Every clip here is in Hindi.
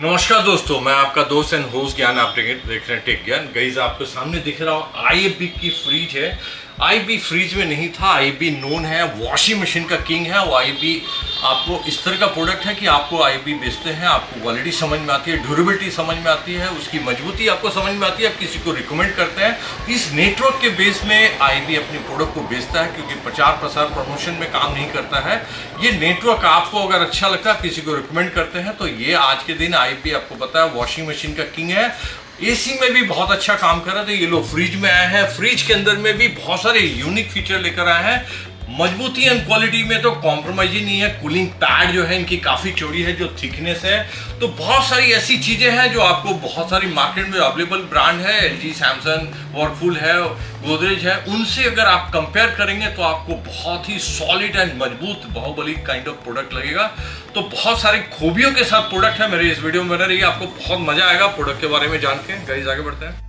नमस्कार दोस्तों, मैं आपका दोस्त एंड होस्ट ज्ञान। आप देख रहे हैं टेक ज्ञान। गाइस आपके सामने दिख रहा हो आईबी की फ्रिज है। आईबी फ्रिज में नहीं था, आईबी नोन है, वॉशिंग मशीन का किंग है। वो आईबी आपको इस तरह का प्रोडक्ट है कि आपको आईबी बेचते हैं, आपको क्वालिटी समझ में आती है, ड्यूरेबिलिटी समझ में आती है, उसकी मजबूती आपको समझ में आती है, आप किसी को रिकमेंड करते हैं। इस नेटवर्क के बेस में आईबी अपने प्रोडक्ट को बेचता है, क्योंकि प्रचार प्रसार प्रमोशन में काम नहीं करता है। ये नेटवर्क आपको अगर अच्छा लगता है, किसी को रिकमेंड करते हैं, तो ये आज के दिन आईबी आपको पता है वॉशिंग मशीन का किंग है। एसी में भी बहुत अच्छा काम कर रहा था। ये लोग फ्रिज में आए हैं, फ्रिज के अंदर में भी बहुत सारे यूनिक फीचर लेकर आए हैं। मजबूती एंड क्वालिटी में तो कॉम्प्रोमाइज ही नहीं है। कूलिंग पैड जो है इनकी काफ़ी चौड़ी है, जो थिकनेस है, तो बहुत सारी ऐसी चीज़ें हैं जो आपको बहुत सारी मार्केट में अवेलेबल ब्रांड है, एलजी, सैमसंग, वर्लपूल है, गोदरेज है, उनसे अगर आप कंपेयर करेंगे तो आपको बहुत ही सॉलिड एंड मजबूत बाहुबली काइंड ऑफ प्रोडक्ट लगेगा। तो बहुत सारी खूबियों के साथ प्रोडक्ट है। मेरे इस वीडियो में बने रहिए, आपको बहुत मजा आएगा प्रोडक्ट के बारे में जान के। गाइस आगे बढ़ते हैं।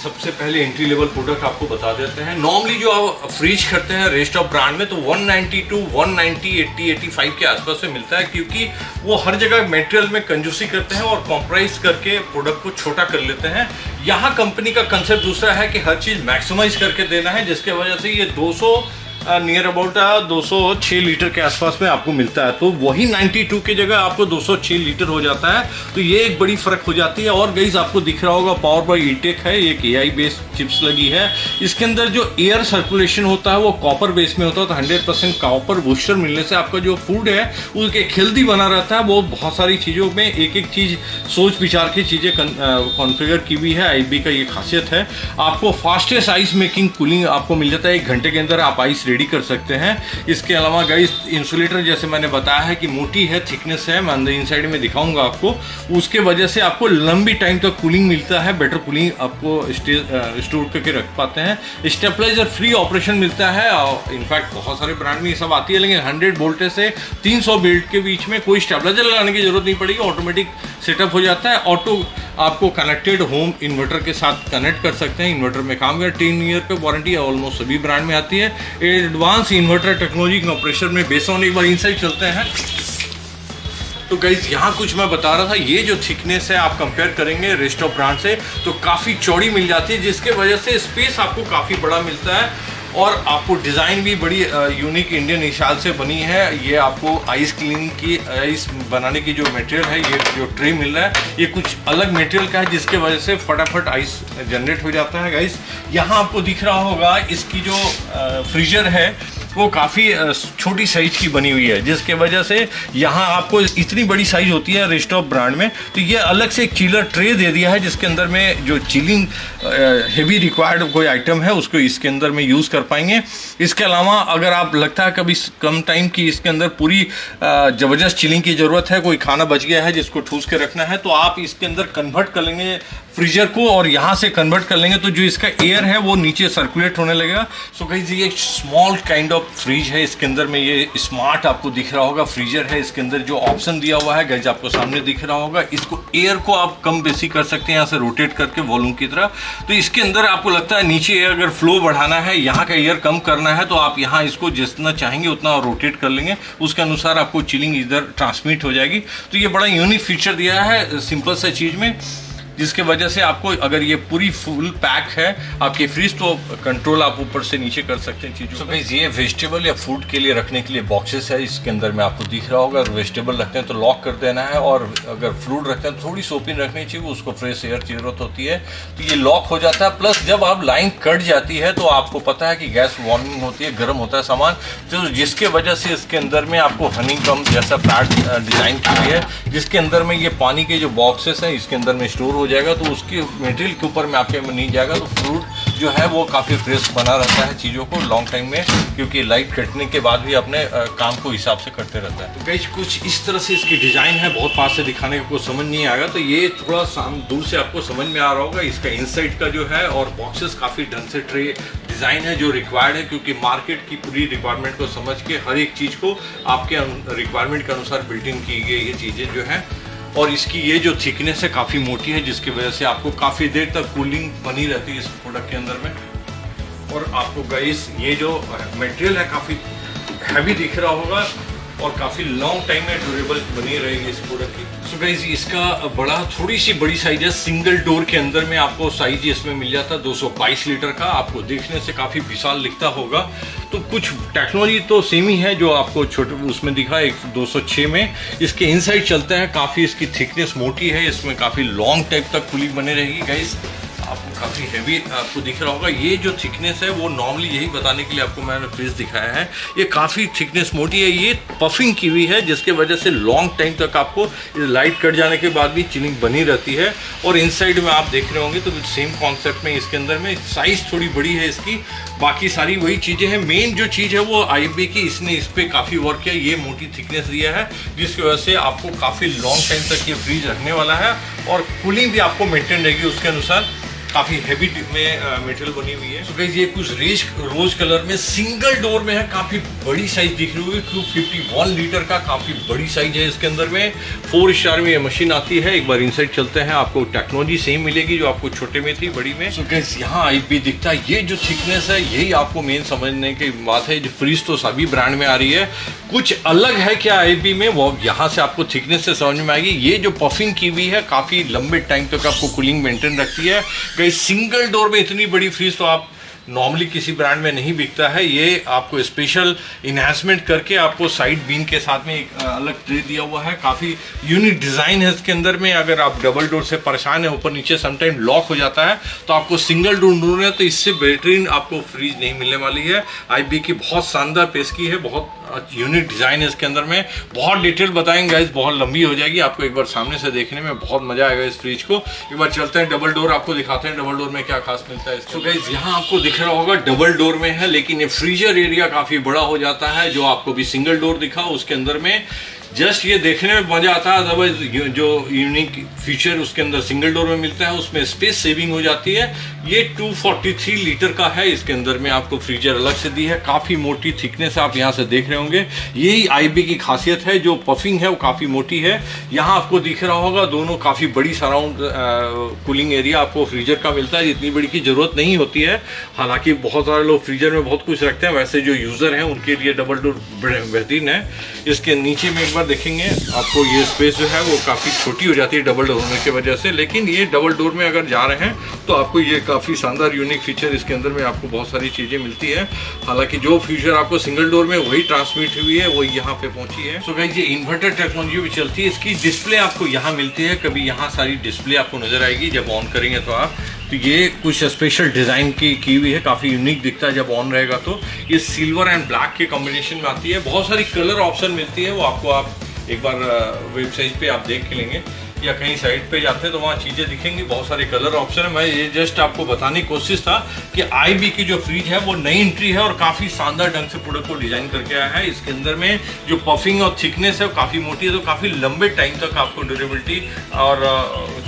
सबसे पहले एंट्री लेवल प्रोडक्ट आपको बता देते हैं। नॉर्मली जो आप फ्रिज करते हैं रेस्ट ऑफ ब्रांड में, तो 192, 190, 80, 85 के आसपास में मिलता है, क्योंकि वो हर जगह मटेरियल में कंजूसी करते हैं और कॉम्प्राइज करके प्रोडक्ट को छोटा कर लेते हैं। यहाँ कंपनी का कंसेप्ट दूसरा है कि हर चीज़ मैक्सिमाइज करके देना है, जिसके वजह से ये 200 नियर अबाउट 206 लीटर के आसपास में आपको मिलता है। तो वही 92 की जगह आपको 206 लीटर हो जाता है, तो ये एक बड़ी फ़र्क हो जाती है। और गाइस आपको दिख रहा होगा पावर बाय ईटेक है, एक AI बेस्ड चिप्स लगी है। इसके अंदर जो एयर सर्कुलेशन होता है वो कॉपर बेस में होता है, तो 100% कॉपर बूस्टर मिलने से आपका जो फूड है वो एक हेल्दी बना रहता है। वो बहुत सारी चीज़ों में एक एक चीज़ सोच विचार की चीज़ें कॉन्फ़िगर की हुई है। आईबी का ये खासियत है। आपको फास्टेस्ट आइस मेकिंग कूलिंग आपको मिल जाता है, 1 घंटे के अंदर आप आइस रेडी कर सकते हैं। इसके अलावा गाइस इंसुलेटर जैसे मैंने बताया है कि मोटी है, थिकनेस है, मैं अंदर इनसाइड में दिखाऊंगा आपको। उसके वजह से आपको लंबी टाइम तक कूलिंग मिलता है, बेटर कूलिंग आपको स्टोर करके रख पाते हैं। स्टेबलाइजर फ्री ऑपरेशन मिलता है, और इनफैक्ट बहुत सारे ब्रांड में ये सब आती है, लेकिन 100 वोल्टेज से 300 वोल्ट के बीच में कोई स्टेबलाइजर लगाने की जरूरत नहीं पड़ेगी, ऑटोमेटिक सेटअप हो जाता है। ऑटो आपको कनेक्टेड होम इन्वर्टर के साथ कनेक्ट कर सकते हैं। इन्वर्टर में काम कर 10 ईयर का वारंटी ऑलमोस्ट सभी ब्रांड में आती है। एडवांस इन्वर्टर टेक्नोलॉजी के ऑपरेशन में बेस ऑन एक बार इनसाइड चलते हैं। तो गाइस यहाँ कुछ मैं बता रहा था, ये जो थिकनेस है आप कंपेयर करेंगे रेस्ट ऑफ ब्रांड से तो काफ़ी चौड़ी मिल जाती है, जिसके वजह से स्पेस आपको काफ़ी बड़ा मिलता है। और आपको डिज़ाइन भी बड़ी यूनिक इंडियन निशाल से बनी है। ये आपको आइस क्लीनिंग की, आइस बनाने की जो मटेरियल है, ये जो ट्रे मिल रहा है ये कुछ अलग मटेरियल का है, जिसके वजह से फटाफट आइस जनरेट हो जाता है। गाइस यहाँ आपको दिख रहा होगा इसकी जो फ्रीजर है वो काफ़ी छोटी साइज की बनी हुई है, जिसके वजह से यहाँ आपको इतनी बड़ी साइज होती है रेस्ट ऑफ ब्रांड में। तो ये अलग से एक चिलर ट्रे दे दिया है, जिसके अंदर में जो चिलिंग हेवी रिक्वायर्ड कोई आइटम है उसको इसके अंदर में यूज़ कर पाएंगे। इसके अलावा अगर आप लगता है कभी कम टाइम की इसके अंदर पूरी ज़बरदस्त चिलिंग की ज़रूरत है, कोई खाना बच गया है जिसको ठूस के रखना है, तो आप इसके अंदर कन्वर्ट कर लेंगे फ्रीजर को, और यहाँ से कन्वर्ट कर लेंगे तो जो इसका एयर है वो नीचे सर्कुलेट होने लगेगा। सो गाइस ये एक स्मॉल काइंड ऑफ फ्रिज है। इसके अंदर में ये स्मार्ट आपको दिख रहा होगा फ्रीजर है। इसके अंदर जो ऑप्शन दिया हुआ है गाइस आपको सामने दिख रहा होगा, इसको एयर को आप कम बेसी कर सकते हैं यहाँ से रोटेट करके वॉल्यूम की तरह। तो इसके अंदर आपको लगता है नीचे एयर अगर फ्लो बढ़ाना है, यहाँ का एयर कम करना है, तो आप यहाँ इसको जितना चाहेंगे उतना रोटेट कर लेंगे, उसके अनुसार आपको चिलिंग इधर ट्रांसमिट हो जाएगी। तो ये बड़ा यूनिक फीचर दिया है सिंपल सा चीज़ में, जिसके वजह से आपको अगर ये पूरी फुल पैक है आपकी फ्रिज, तो कंट्रोल आप ऊपर से नीचे कर सकते हैं चीज़ों। तो गाइस ये वेजिटेबल या फूड के लिए रखने के लिए बॉक्सेस है। इसके अंदर में आपको दिख रहा होगा, अगर वेजिटेबल रखते हैं तो लॉक कर देना है, और अगर फ्रूट रखते हैं तो थोड़ी सोपिंग रखनी चाहिए, उसको फ्रेश एयर की जरूरत होती है, तो ये लॉक हो जाता है। प्लस जब आप लाइन कट जाती है तो आपको पता है कि गैस वार्मिंग होती है, गर्म होता है सामान, तो जिसके वजह से इसके अंदर में आपको हनी कम जैसा पैड डिज़ाइन की हुई है, जिसके अंदर में ये पानी के जो बॉक्सेस हैं इसके अंदर में स्टोर हो जाएगा, तो उसके मटेरियल के ऊपर में आपके में नहीं जाएगा। तो फ्रूट जो है वो काफ़ी फ्रेश बना रहता है चीज़ों को लॉन्ग टाइम में, क्योंकि लाइट कटने के बाद भी अपने काम को हिसाब से करते रहता है। तो गाइस कुछ इस तरह से इसकी डिज़ाइन है, बहुत पास से दिखाने का कुछ समझ नहीं आएगा, तो ये थोड़ा दूर से आपको समझ में आ रहा होगा। इसका इनसाइड का जो है और बॉक्सेस काफ़ी ढंग से ट्रे डिज़ाइन है जो रिक्वायर्ड है, क्योंकि मार्केट की पूरी रिक्वायरमेंट को समझ के हर एक चीज़ को आपके रिक्वायरमेंट के अनुसार बिल्डिंग की गई ये चीज़ें जो हैं। और इसकी ये जो थिकनेस है काफ़ी मोटी है, जिसकी वजह से आपको काफ़ी देर तक कूलिंग बनी रहती है इस प्रोडक्ट के अंदर में। और आपको गाइस ये जो मटेरियल है काफ़ी हैवी दिख रहा होगा, और काफ़ी लॉन्ग टाइम में ड्यूरेबल बनी रहेगी इस प्रोडक्ट की। सो गाइस इसका बड़ा थोड़ी सी बड़ी साइज है, सिंगल डोर के अंदर में आपको साइज इसमें मिल जाता है 222 लीटर का। आपको देखने से काफ़ी विशाल दिखता होगा, तो कुछ टेक्नोलॉजी तो सेम ही है जो आपको छोटे उसमें दिखा है 206 में। इसके इनसाइड चलते हैं, काफ़ी इसकी थिकनेस मोटी है, इसमें काफ़ी लॉन्ग टाइप तक कूलिंग बने रहेगी गाइस। आपको काफ़ी हैवी आपको दिख रहा होगा। ये जो थिकनेस है वो नॉर्मली यही बताने के लिए आपको मैंने फ्रिज दिखाया है, ये काफ़ी थिकनेस मोटी है, ये पफिंग की हुई है जिसके वजह से लॉन्ग टाइम तक आपको लाइट कट जाने के बाद भी चिलिंग बनी रहती है। और इनसाइड में आप देख रहे होंगे तो सेम कॉन्सेप्ट में इसके अंदर में साइज़ थोड़ी बड़ी है इसकी, बाकी सारी वही चीज़ें हैं। मेन जो चीज़ है वो IFB की, इसने इस पर काफ़ी वर्क किया, ये मोटी थिकनेस दिया है जिसकी वजह से आपको काफ़ी लॉन्ग टाइम तक ये फ्रिज रखने वाला है और कूलिंग भी आपको मेंटेन रहेगी उसके अनुसार। काफ़ी हैवी में मटेरियल बनी हुई है। सो गाइस ये कुछ रोज कलर में सिंगल डोर में है, काफ़ी बड़ी साइज दिख रही है, 251 लीटर का काफ़ी बड़ी साइज है इसके अंदर में। 4 स्टार में ये मशीन आती है। एक बार इनसाइड चलते हैं, आपको टेक्नोलॉजी सेम मिलेगी जो आपको छोटे में थी बड़ी में। सो गाइस यहाँ IFB दिखता है, ये जो थिकनेस है यही आपको मेन समझने की बात है। जो फ्रीज तो सभी ब्रांड में आ रही है, कुछ अलग है क्या IFB में वो यहाँ से आपको थिकनेस से समझ में आएगी। ये जो पफिंग की हुई है काफ़ी लंबे टाइम तक आपको कूलिंग मेंटेन रखती है। सिंगल डोर में इतनी बड़ी फ्रीज तो आप नॉर्मली किसी ब्रांड में नहीं बिकता है। ये आपको स्पेशल इन्हांसमेंट करके आपको साइड बीन के साथ में एक अलग ट्रे दिया हुआ है, काफ़ी यूनिक डिज़ाइन है इसके अंदर में। अगर आप डबल डोर से परेशान है, ऊपर नीचे समटाइम लॉक हो जाता है, तो आपको सिंगल डोर ढूंढना है तो इससे बेहतरीन आपको फ्रीज नहीं मिलने वाली है। IFB की बहुत शानदार पेश की है, बहुत यूनिक डिज़ाइन है इसके अंदर में। बहुत डिटेल बताएंगे गाइस, बहुत लंबी हो जाएगी, आपको एक बार सामने से देखने में बहुत मजा आएगा इस फ्रिज को। एक बार चलते हैं डबल डोर, आपको दिखाते हैं डबल डोर में क्या खास मिलता है। तो गाइस यहाँ आपको दिख रहा होगा डबल डोर में है, लेकिन ये फ्रीजर एरिया काफी बड़ा हो जाता है। जो आपको भी सिंगल डोर दिखा उसके अंदर में जस्ट ये देखने में मजा आता है, अदरवाइज जो यूनिक फीचर उसके अंदर सिंगल डोर में मिलता है उसमें स्पेस सेविंग हो जाती है। ये 243 लीटर का है, इसके अंदर में आपको फ्रीजर अलग से दी है, काफ़ी मोटी थिकनेस आप यहाँ से देख रहे होंगे। यही IFB की खासियत है, जो पफिंग है वो काफ़ी मोटी है। यहाँ आपको दिख रहा होगा दोनों काफ़ी बड़ी सराउंड कूलिंग एरिया आपको फ्रीजर का मिलता है, इतनी बड़ी की ज़रूरत नहीं होती है। हालांकि बहुत सारे लोग फ्रीजर में बहुत कुछ रखते हैं, वैसे जो यूज़र हैं उनके लिए डबल डोर बेहतरीन है। इसके नीचे में एक बार देखेंगे आपको ये स्पेस जो है वो काफ़ी छोटी हो जाती है डबल डोर होने की वजह से, लेकिन ये डबल डोर में अगर जा रहे हैं तो आपको ये काफ़ी शानदार यूनिक फीचर इसके अंदर में आपको बहुत सारी चीज़ें मिलती है। हालांकि जो फीचर आपको सिंगल डोर में वही ट्रांसमिट हुई है वही यहाँ पे पहुंची है। सो गाइस ये इन्वर्टर टेक्नोलॉजी भी चलती है, इसकी डिस्प्ले आपको यहाँ मिलती है, कभी यहाँ सारी डिस्प्ले आपको नजर आएगी जब ऑन करेंगे तो आप। तो ये कुछ स्पेशल डिज़ाइन की हुई है, काफ़ी यूनिक दिखता है जब ऑन रहेगा तो। ये सिल्वर एंड ब्लैक के कॉम्बिनेशन में आती है, बहुत सारी कलर ऑप्शन मिलती है, वो आपको आप एक बार वेबसाइट पे आप देख के लेंगे या कहीं साइट पे जाते हैं तो वहाँ चीज़ें दिखेंगी, बहुत सारे कलर ऑप्शन है। मैं ये जस्ट आपको बताने की कोशिश था कि IFB की जो फ्रिज है वो नई एंट्री है और काफ़ी शानदार ढंग से प्रोडक्ट को डिज़ाइन करके आया है। इसके अंदर में जो पफिंग और थिकनेस है वो काफ़ी मोटी है, तो काफ़ी लंबे टाइम तक आपको ड्यूरेबिलिटी और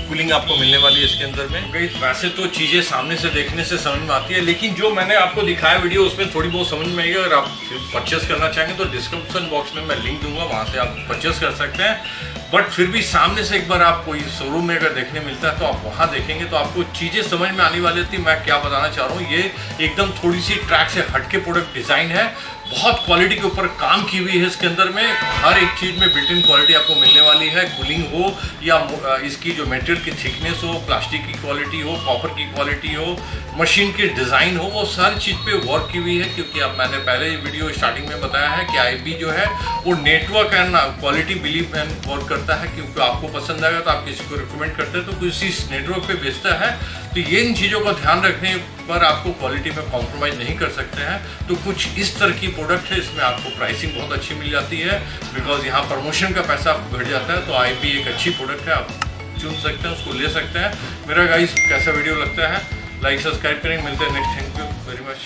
कूलिंग आपको मिलने वाली है इसके अंदर में। वैसे तो चीज़ें सामने से देखने से समझ में आती है, लेकिन जो मैंने आपको दिखाया वीडियो उसमें थोड़ी बहुत समझ में आएगी। अगर आप परचेस करना चाहेंगे तो डिस्क्रिप्शन बॉक्स में मैं लिंक दूंगा, वहाँ से आप परचेस कर सकते हैं। बट फिर भी सामने से एक बार आप कोई शोरूम में अगर देखने मिलता है तो आप वहाँ देखेंगे तो आपको चीज़ें समझ में आने वाली थी। मैं क्या बताना चाह रहा हूँ, ये एकदम थोड़ी सी ट्रैक से हटके प्रोडक्ट डिज़ाइन है, बहुत क्वालिटी के ऊपर काम की हुई है इसके अंदर में। हर एक चीज़ में बिल्ट इन क्वालिटी आपको मिलने वाली है, कूलिंग हो या इसकी जो मटेरियल की थिकनेस हो, प्लास्टिक की क्वालिटी हो, कॉपर की क्वालिटी हो, मशीन की डिज़ाइन हो, वो सारी चीज़ पे वर्क की हुई है। क्योंकि अब मैंने पहले वीडियो स्टार्टिंग में बताया है कि IFB जो है वो network and quality believe and work करता है। क्योंकि आपको पसंद आएगा तो आप किसी को रिकमेंड करते हैं तो किसी नेटवर्क पे बेचता है, तो ये इन चीज़ों का ध्यान रखने पर आपको क्वालिटी में कॉम्प्रोमाइज़ नहीं कर सकते हैं। तो कुछ इस तरह की प्रोडक्ट है, इसमें आपको प्राइसिंग बहुत अच्छी मिल जाती है, बिकॉज यहाँ प्रमोशन का पैसा आपको घट जाता है। तो IFB एक अच्छी प्रोडक्ट है, आप चुन सकते हैं, उसको ले सकते हैं। मेरा गाइस कैसा वीडियो लगता है लाइक सब्सक्राइब करें, मिलते हैं next. Thank you very much.